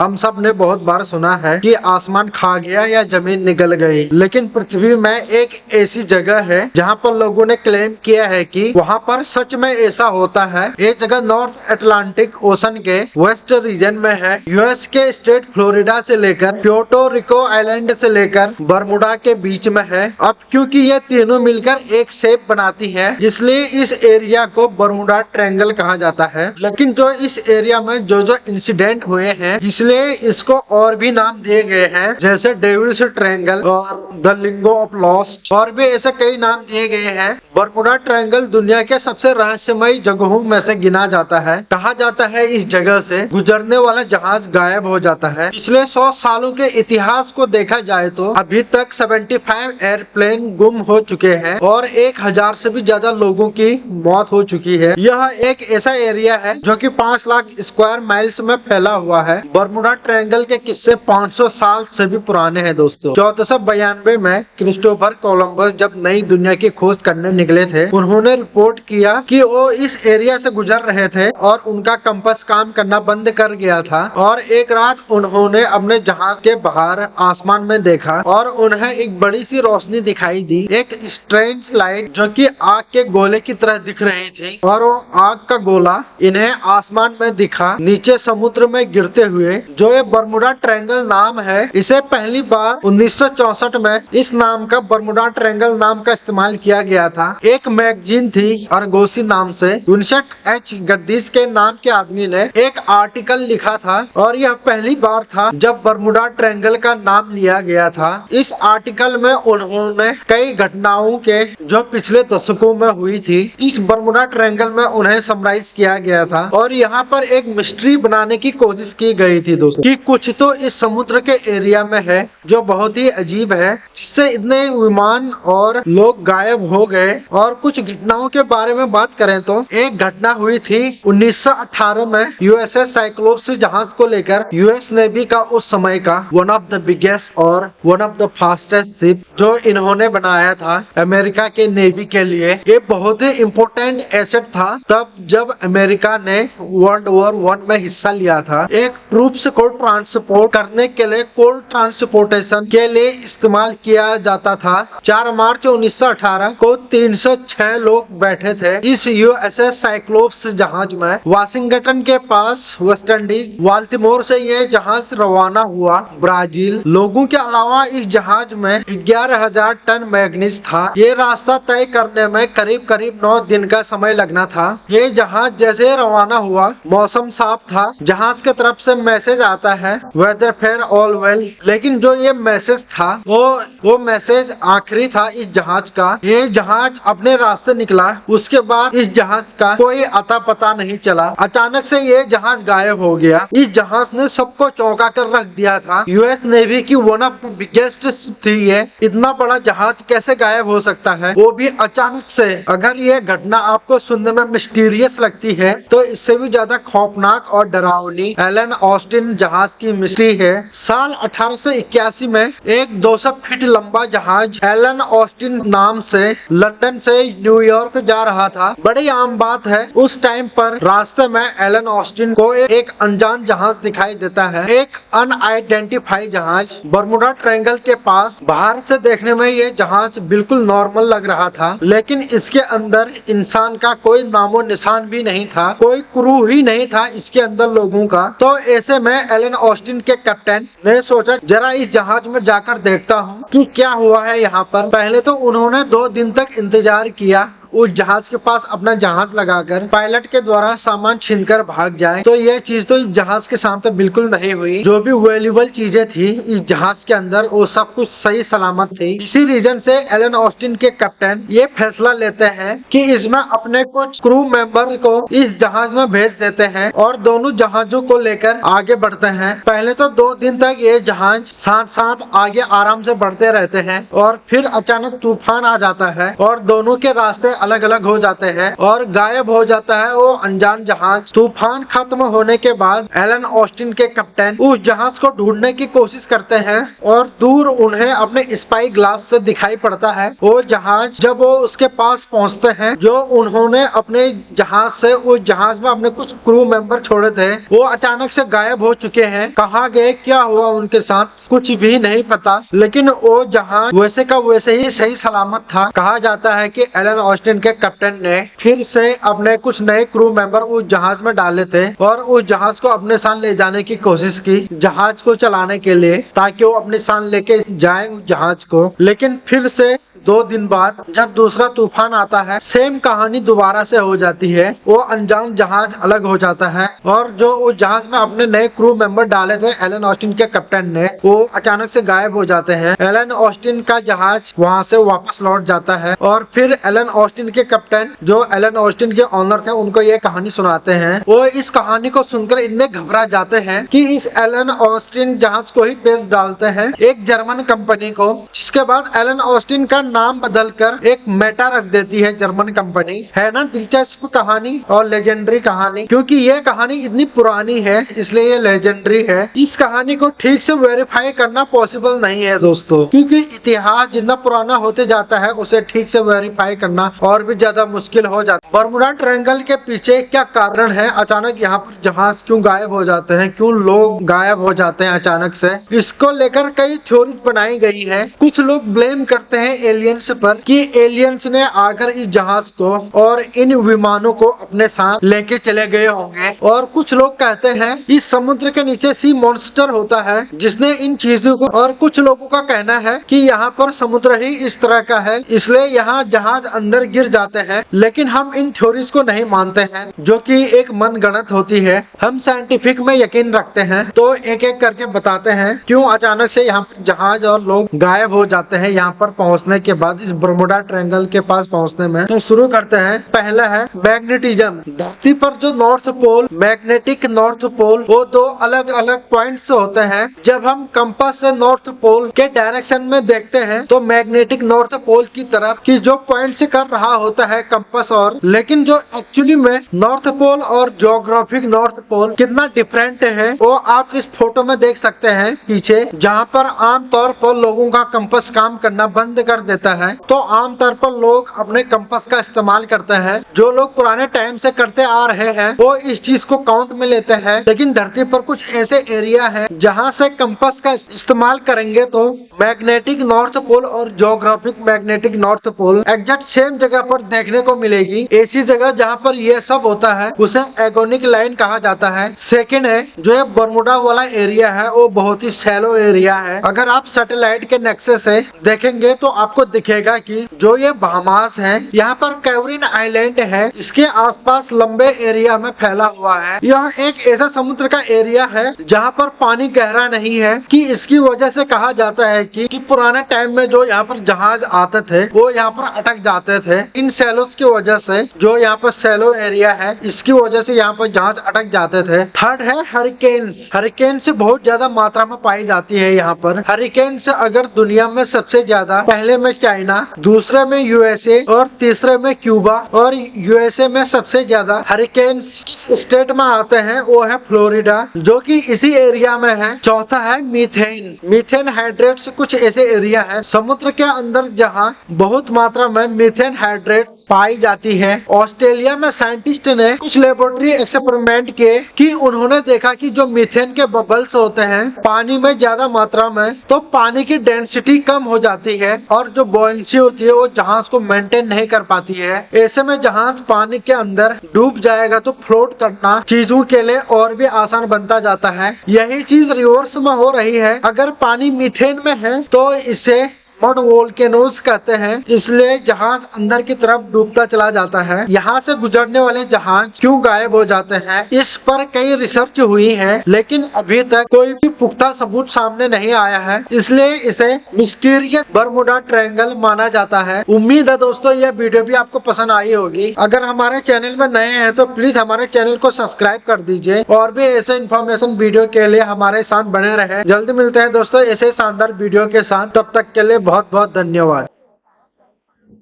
हम सब ने बहुत बार सुना है कि आसमान खा गया या जमीन निगल गई, लेकिन पृथ्वी में एक ऐसी जगह है जहां पर लोगों ने क्लेम किया है कि वहां पर सच में ऐसा होता है। ये जगह नॉर्थ अटलांटिक ओशन के वेस्ट रीजन में है। यूएस के स्टेट फ्लोरिडा से लेकर प्यूर्टो रिको आइलैंड से लेकर बरमुडा के बीच में है। अब क्योंकि ये तीनों मिलकर एक शेप बनाती है, इसलिए इस एरिया को बरमुडा ट्रायंगल कहा जाता है। लेकिन जो इस एरिया में जो इंसिडेंट हुए हैं, इसलिए इसको और भी नाम दिए गए हैं, जैसे डेविल्स ट्रायंगल और द लिंगो ऑफ लॉस्ट, और भी ऐसे कई नाम दिए गए हैं। बरमुडा ट्रायंगल दुनिया के सबसे रहस्यमयी जगहों में से गिना जाता है। कहा जाता है इस जगह से गुजरने वाला जहाज गायब हो जाता है। पिछले 100 सालों के इतिहास को देखा जाए तो अभी तक 75 एयरप्लेन गुम हो चुके हैं और 1000 से भी ज्यादा लोगों की मौत हो चुकी है। यह एक ऐसा एरिया है जो कि 5 लाख स्क्वायर माइल्स में फैला हुआ है। बरमुडा ट्रायंगल के किस्से 500 साल से भी पुराने हैं दोस्तों। 1492 में क्रिस्टोफर कोलंबस जब नई दुनिया की खोज करने निकले थे, उन्होंने रिपोर्ट किया कि वो इस एरिया से गुजर रहे थे और उनका कंपास काम करना बंद कर गया था। और एक रात उन्होंने अपने जहाज के बाहर आसमान में देखा और उन्हें एक बड़ी सी रोशनी दिखाई दी, एक स्ट्रेंज लाइट जो कि आग के गोले की तरह दिख रही थी। और वो आग का गोला इन्हें आसमान में दिखा, नीचे समुद्र में गिरते हुए। जो ये बरमुडा ट्रायंगल नाम है, इसे पहली बार 1964 में इस नाम का बरमुडा ट्रायंगल नाम का इस्तेमाल किया गया था। एक मैगजीन थी अरगोसी नाम से, विंसेंट एच गद्दिस के नाम के आदमी ने एक आर्टिकल लिखा था और यह पहली बार था जब बरमुडा ट्रायंगल का नाम लिया गया था। इस आर्टिकल में उन्होंने कई घटनाओं के जो पिछले दशकों में हुई थी, इस बरमुडा ट्रायंगल में उन्हें समराइज किया गया था। और यहाँ पर एक मिस्ट्री बनाने की कोशिश की गई थी दोस्तों कि कुछ तो इस समुद्र के एरिया में है जो बहुत ही अजीब है, जिससे इतने विमान और लोग गायब हो गए। और कुछ घटनाओं के बारे में बात करें तो एक घटना हुई थी 1918 में यूएसएस साइक्लोप्स जहाज को लेकर। यूएस नेवी का उस समय का वन ऑफ द बिगेस्ट और one of the fastest ship जो इन्होंने बनाया था अमेरिका के नेवी के लिए। ये बहुत ही इम्पोर्टेंट एसेट था तब जब अमेरिका ने वर्ल्ड वॉर 1 में हिस्सा लिया था। एक ट्रूप्स को ट्रांसपोर्ट करने के लिए कोल्ड ट्रांसपोर्टेशन के लिए इस्तेमाल किया जाता था। 4 मार्च 1918 को 306 लोग बैठे थे इस यूएसएस साइक्लोप्स जहाज में। वाशिंगटन के पास वेस्ट इंडीज बाल्टीमोर से ये जहाज रवाना हुआ ब्राजील। लोगों के अलावा इस जहाज में 11,000 टन मैग्नीज था। ये रास्ता तय करने में करीब 9 दिन का समय लगना था। ये जहाज जैसे रवाना हुआ, मौसम साफ था, जहाज के तरफ से मैसेज आता है वेदर फेयर ऑल वेल। लेकिन जो ये मैसेज था वो मैसेज आखिरी था इस जहाज का। ये जहाज अपने रास्ते निकला, उसके बाद इस जहाज का कोई अता पता नहीं चला। अचानक से ये जहाज गायब हो गया। इस जहाज ने सबको चौंका कर रख दिया था। यूएस नेवी की वन ऑफ द बिगेस्ट थी ये। इतना बड़ा जहाज कैसे गायब हो सकता है, वो भी अचानक से। अगर ये घटना आपको सुनने में मिस्टीरियस लगती है तो इससे भी ज्यादा खौफनाक और डरावनी एलन ऑस्टिन जहाज की मिस्ट्री है। साल 1881 में एक 200 फीट लंबा जहाज एलन ऑस्टिन नाम से लंदन से न्यूयॉर्क जा रहा था। बड़ी आम बात है, उस टाइम पर रास्ते में एलन ऑस्टिन को एक अनजान जहाज दिखाई देता है, एक अनआइडेंटिफाइड जहाज बरमुडा ट्रायंगल के पास। बाहर से देखने में ये जहाज बिल्कुल नॉर्मल लग रहा था, लेकिन इसके अंदर इंसान का कोई नामो निशान भी नहीं था, कोई क्रू ही नहीं था इसके अंदर लोगों का। तो ऐसे में एलन ऑस्टिन के कैप्टन ने सोचा जरा इस जहाज में जाकर देखता हूँ कि क्या हुआ है यहाँ पर। पहले तो उन्होंने 2 दिन तक इंतजार किया उस जहाज के पास अपना जहाज लगाकर पायलट के द्वारा सामान छीनकर भाग जाए। तो यह चीज तो इस जहाज के साथ तो बिल्कुल नहीं हुई। जो भी वैल्यूएबल चीजें थी इस जहाज के अंदर वो सब कुछ सही सलामत थी। इसी रीजन से एलन ऑस्टिन के कैप्टन ये फैसला लेते हैं कि इसमें अपने कुछ क्रू मेंबर को इस जहाज में भेज देते हैं और दोनों जहाजों को लेकर आगे बढ़ते हैं। पहले तो 2 दिन तक ये जहाज साथ साथ आगे आराम से बढ़ते रहते हैं और फिर अचानक तूफान आ जाता है और दोनों के रास्ते अलग अलग हो जाते हैं और गायब हो जाता है वो अनजान जहाज। तूफान खत्म होने के बाद एलन ऑस्टिन के कैप्टन उस जहाज को ढूंढने की कोशिश करते हैं और दूर उन्हें अपने स्पाई ग्लास से दिखाई पड़ता है वो जहाज। जब वो उसके पास पहुंचते हैं जो उन्होंने अपने जहाज से उस जहाज में अपने कुछ क्रू मेंबर छोड़े थे वो अचानक से गायब हो चुके हैं। कहाँ गए, क्या हुआ उनके साथ, कुछ भी नहीं पता। लेकिन वो जहाज वैसे का वैसे ही सही सलामत था। कहा जाता है कि एलन ऑस्टिन के कैप्टन ने फिर से अपने कुछ नए क्रू मेंबर उस जहाज में डाले थे और उस जहाज को अपने साथ ले जाने की कोशिश की जहाज को चलाने के लिए, ताकि वो अपने साथ लेके जाए उस जहाज को। लेकिन फिर से 2 दिन बाद जब दूसरा तूफान आता है सेम कहानी दोबारा से हो जाती है। वो अनजान जहाज अलग हो जाता है और जो उस जहाज में अपने नए क्रू मेंबर डाले थे एलन ऑस्टिन के कैप्टन ने वो अचानक से गायब हो जाते हैं। एलन ऑस्टिन का जहाज वहां से वापस लौट जाता है और फिर एलन ऑस्टिन के कैप्टन जो एलन ऑस्टिन के ऑनर थे उनको ये कहानी सुनाते हैं। वो इस कहानी को सुनकर इतने घबरा जाते हैं कि इस एलन ऑस्टिन जहाज को ही बेच डालते हैं एक जर्मन कंपनी को। जिसके बाद एलन ऑस्टिन का नाम बदलकर एक मेटा रख देती है जर्मन कंपनी। है ना दिलचस्प कहानी और लेजेंडरी कहानी, क्योंकि ये कहानी इतनी पुरानी है इसलिए ये लेजेंडरी है। इस कहानी को ठीक से वेरीफाई करना पॉसिबल नहीं है दोस्तों, क्योंकि इतिहास जितना पुराना होते जाता है उसे ठीक से वेरीफाई करना और भी ज्यादा मुश्किल हो जाता है। बर्मुडा ट्रायंगल के पीछे क्या कारण है, अचानक यहाँ पर जहाज क्यों गायब हो जाते हैं, क्यों लोग गायब हो जाते हैं अचानक से, इसको लेकर कई थ्योरी बनाई गई है। कुछ लोग ब्लेम करते हैं एलियंस पर कि एलियंस ने आकर इस जहाज को और इन विमानों को अपने साथ लेके चले गए होंगे। और कुछ लोग कहते हैं इस समुद्र के नीचे सी मॉन्स्टर होता है जिसने इन चीजों को, और कुछ लोगों का कहना है कि यहाँ पर समुद्र ही इस तरह का है इसलिए यहाँ जहाज अंदर गिर जाते हैं। लेकिन हम इन थ्योरीज को नहीं मानते हैं जो कि एक मनगढ़ंत होती है। हम साइंटिफिक में यकीन रखते हैं तो एक एक करके बताते हैं क्यों अचानक से यहाँ पर जहाज और लोग गायब हो जाते हैं यहाँ पर पहुँचने के बाद, इस बर्मुडा ट्रायंगल के पास पहुंचने में। तो शुरू करते हैं। पहला है मैग्नेटिज्म। धरती पर जो north pole, magnetic north pole, वो 2 अलग अलग पॉइंट्स होते हैं। जब हम कंपास से नॉर्थ पोल के डायरेक्शन में देखते हैं तो मैग्नेटिक नॉर्थ पोल की तरफ की जो पॉइंट से कर रहा होता है कंपास, और लेकिन जो एक्चुअली में नॉर्थ पोल और ज्योग्राफिक नॉर्थ पोल कितना डिफरेंट है वो आप इस फोटो में देख सकते हैं पीछे, जहाँ पर आमतौर पर लोगों का कंपास काम करना बंद कर देता है। तो आमतौर पर लोग अपने कंपास का इस्तेमाल करते हैं। जो लोग पुराने टाइम से करते आ रहे हैं वो इस चीज को काउंट में लेते हैं। लेकिन धरती पर कुछ ऐसे एरिया है जहां से कंपास का इस्तेमाल करेंगे तो मैग्नेटिक नॉर्थ पोल और geographic magnetic north pole exact same जगह पर देखने को मिलेगी। ऐसी जगह जहां पर ये सब होता है उसे एगोनिक लाइन कहा जाता है। सेकेंड है जो ये बर्मुडा वाला एरिया है वो बहुत ही शैलो एरिया है। अगर आप सैटेलाइट के नक्शे से देखेंगे तो आपको दिखेगा कि जो ये बहामास है यहाँ पर कैवरिन आइलैंड है, इसके आसपास लंबे एरिया में फैला हुआ है। यह एक ऐसा समुद्र का एरिया है जहाँ पर पानी गहरा नहीं है कि इसकी वजह से कहा जाता है कि पुराने टाइम में जो यहाँ पर जहाज आते थे वो यहाँ पर अटक जाते थे। इन सैलोस की वजह से जो यहाँ पर सैलो एरिया है इसकी वजह से यहाँ पर जहाज अटक जाते थे। थर्ड है हरिकेन। हरिकेन से बहुत ज्यादा मात्रा में पाई जाती है यहाँ पर। हरिकेन से अगर दुनिया में सबसे ज्यादा, पहले में चाइना, दूसरे में यूएसए और तीसरे में क्यूबा, और यूएसए में सबसे ज्यादा हरिकेन स्टेट में आते हैं वो है फ्लोरिडा जो कि इसी एरिया में है। चौथा है मीथेन। मीथेन हाइड्रेट्स कुछ ऐसे एरिया है समुद्र के अंदर जहां बहुत मात्रा में मीथेन हाइड्रेट पाई जाती है। ऑस्ट्रेलिया में साइंटिस्ट ने कुछ लेबोरेटरी एक्सपेरिमेंट किए कि उन्होंने देखा कि जो मीथेन के बबल्स होते हैं पानी में ज्यादा मात्रा में, तो पानी की डेंसिटी कम हो जाती है और जो बॉयंसी होती है वो जहाज को मेंटेन नहीं कर पाती है। ऐसे में जहाज पानी के अंदर डूब जाएगा तो फ्लोट करना चीजों के लिए और भी आसान बनता जाता है। यही चीज रिवर्स में हो रही है। अगर पानी मीथेन में है तो इसे मड वोल्केनोज कहते हैं, इसलिए जहाज अंदर की तरफ डूबता चला जाता है। यहाँ से गुजरने वाले जहाज क्यों गायब हो जाते हैं इस पर कई रिसर्च हुई है लेकिन अभी तक कोई भी पुख्ता सबूत सामने नहीं आया है, इसलिए इसे मिस्टीरियस बर्मुडा ट्रायंगल माना जाता है। उम्मीद है दोस्तों यह वीडियो भी आपको पसंद आई होगी। अगर हमारे चैनल में नए हैं तो प्लीज हमारे चैनल को सब्सक्राइब कर दीजिए और भी ऐसे इन्फॉर्मेशन वीडियो के लिए हमारे साथ बने रहे। जल्दी मिलते हैं दोस्तों ऐसे शानदार वीडियो के साथ, तब तक के लिए बहुत बहुत धन्यवाद।